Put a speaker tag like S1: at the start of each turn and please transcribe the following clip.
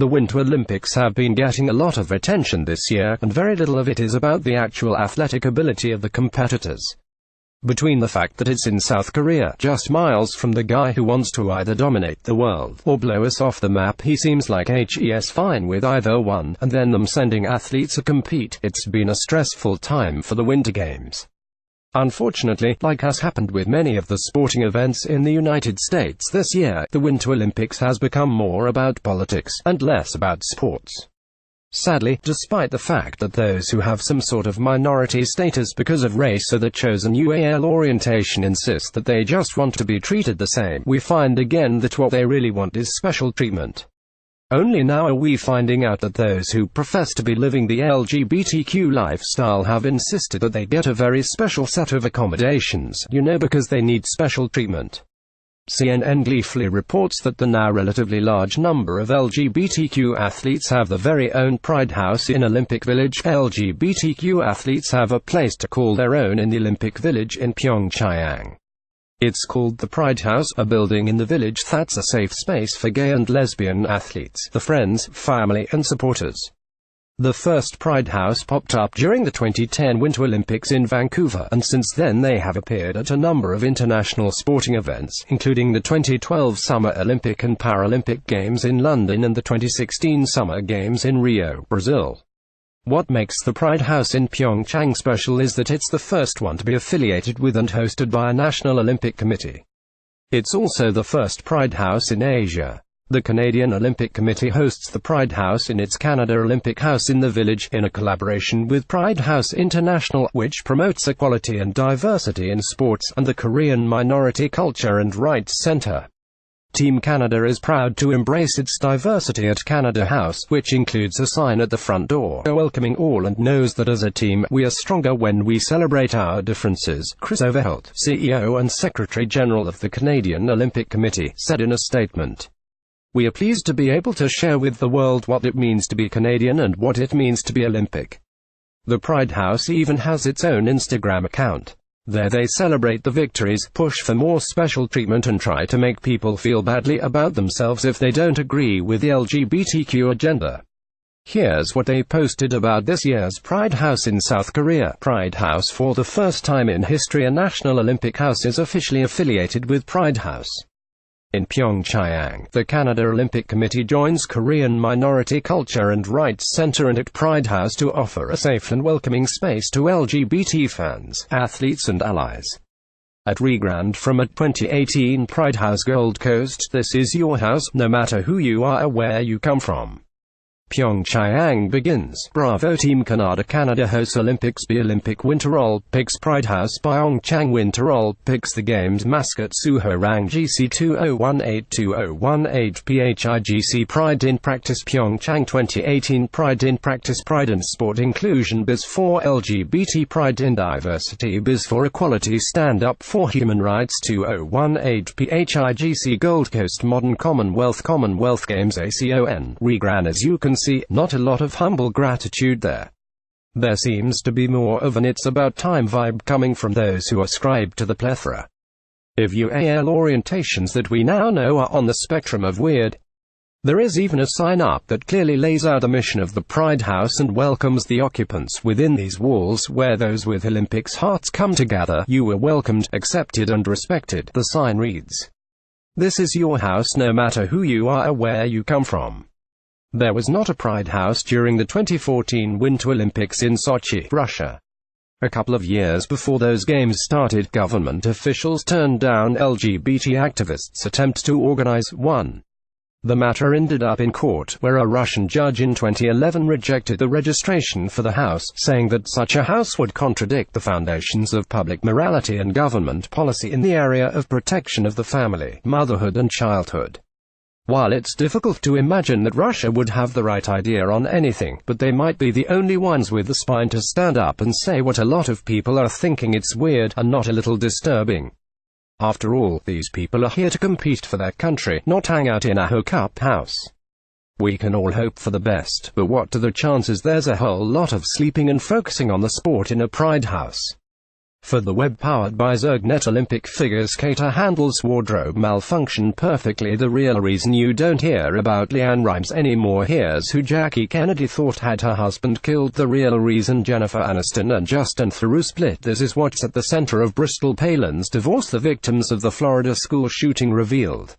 S1: The Winter Olympics have been getting a lot of attention this year, and very little of it is about the actual athletic ability of the competitors. Between the fact that it's in South Korea, just miles from the guy who wants to either dominate the world or blow us off the map, he seems like he's fine with either one, and then them sending athletes to compete, it's been a stressful time for the Winter Games. Unfortunately, like has happened with many of the sporting events in the United States this year, the Winter Olympics has become more about politics, and less about sports. Sadly, despite the fact that those who have some sort of minority status because of race or the chosen UAL orientation insist that they just want to be treated the same, we find again that what they really want is special treatment. Only now are we finding out that those who profess to be living the LGBTQ lifestyle have insisted that they get a very special set of accommodations, because they need special treatment. CNN gleefully reports that the now relatively large number of LGBTQ athletes have their very own Pride House in Olympic Village. LGBTQ athletes have a place to call their own in the Olympic Village in Pyeongchang. It's called the Pride House, a building in the village that's a safe space for gay and lesbian athletes, their friends, family, and supporters. The first Pride House popped up during the 2010 Winter Olympics in Vancouver, and since then they have appeared at a number of international sporting events, including the 2012 Summer Olympic and Paralympic Games in London and the 2016 Summer Games in Rio, Brazil. What makes the Pride House in Pyeongchang special is that it's the first one to be affiliated with and hosted by a National Olympic Committee. It's also the first Pride House in Asia. The Canadian Olympic Committee hosts the Pride House in its Canada Olympic House in the Village, in a collaboration with Pride House International, which promotes equality and diversity in sports, and the Korean Minority Culture and Rights Centre. Team Canada is proud to embrace its diversity at Canada House, which includes a sign at the front door welcoming all, and knows that as a team, we are stronger when we celebrate our differences, Chris Overholt, CEO and Secretary General of the Canadian Olympic Committee, said in a statement. We are pleased to be able to share with the world what it means to be Canadian and what it means to be Olympic. The Pride House even has its own Instagram account. There they celebrate the victories, push for more special treatment, and try to make people feel badly about themselves if they don't agree with the LGBTQ agenda. Here's what they posted about this year's Pride House in South Korea. Pride House. For the first time in history, a National Olympic House is officially affiliated with Pride House. In Pyeongchang, the Canada Olympic Committee joins Korean Minority Culture and Rights Centre and at Pride House to offer a safe and welcoming space to LGBT fans, athletes and allies. At Regrand from a 2018 Pride House Gold Coast, this is your house, no matter who you are or where you come from. Pyeongchang begins. Bravo Team Canada. Canada hosts Olympics. The Olympic Winter Olympics. Pride House Pyeongchang Winter Olympics. The Games mascot Suho-rang GC 2018-2018 PHIGC. Pride in Practice Pyeongchang 2018 Pride in Practice. Pride in Sport Inclusion Biz for LGBT. Pride in Diversity Biz for Equality. Stand Up for Human Rights 2018 PHIGC. Gold Coast Modern Commonwealth Games ACON. Regran. As you can see, not a lot of humble gratitude there. There seems to be more of an "it's about time" vibe coming from those who ascribe to the plethora of UAL orientations that we now know are on the spectrum of weird. There is even a sign-up that clearly lays out the mission of the Pride House and welcomes the occupants within these walls, where those with Olympics hearts come to gather. You are welcomed, accepted and respected, the sign reads. This is your house, no matter who you are or where you come from. There was not a Pride House during the 2014 Winter Olympics in Sochi, Russia. A couple of years before those games started, government officials turned down LGBT activists' attempts to organize one. The matter ended up in court, where a Russian judge in 2011 rejected the registration for the house, saying that such a house would contradict the foundations of public morality and government policy in the area of protection of the family, motherhood and childhood. While it's difficult to imagine that Russia would have the right idea on anything, but they might be the only ones with the spine to stand up and say what a lot of people are thinking. It's weird, and not a little disturbing. After all, these people are here to compete for their country, not hang out in a hookup house. We can all hope for the best, but what are the chances there's a whole lot of sleeping and focusing on the sport in a Pride House? For the web powered by Zergnet Olympic figure skater handles wardrobe malfunction perfectly. The real reason you don't hear about LeAnn Rimes anymore. Here's who Jackie Kennedy thought had her husband killed. The real reason Jennifer Aniston and Justin Theroux split. This is what's at the center of Bristol Palin's divorce. The victims of the Florida school shooting revealed.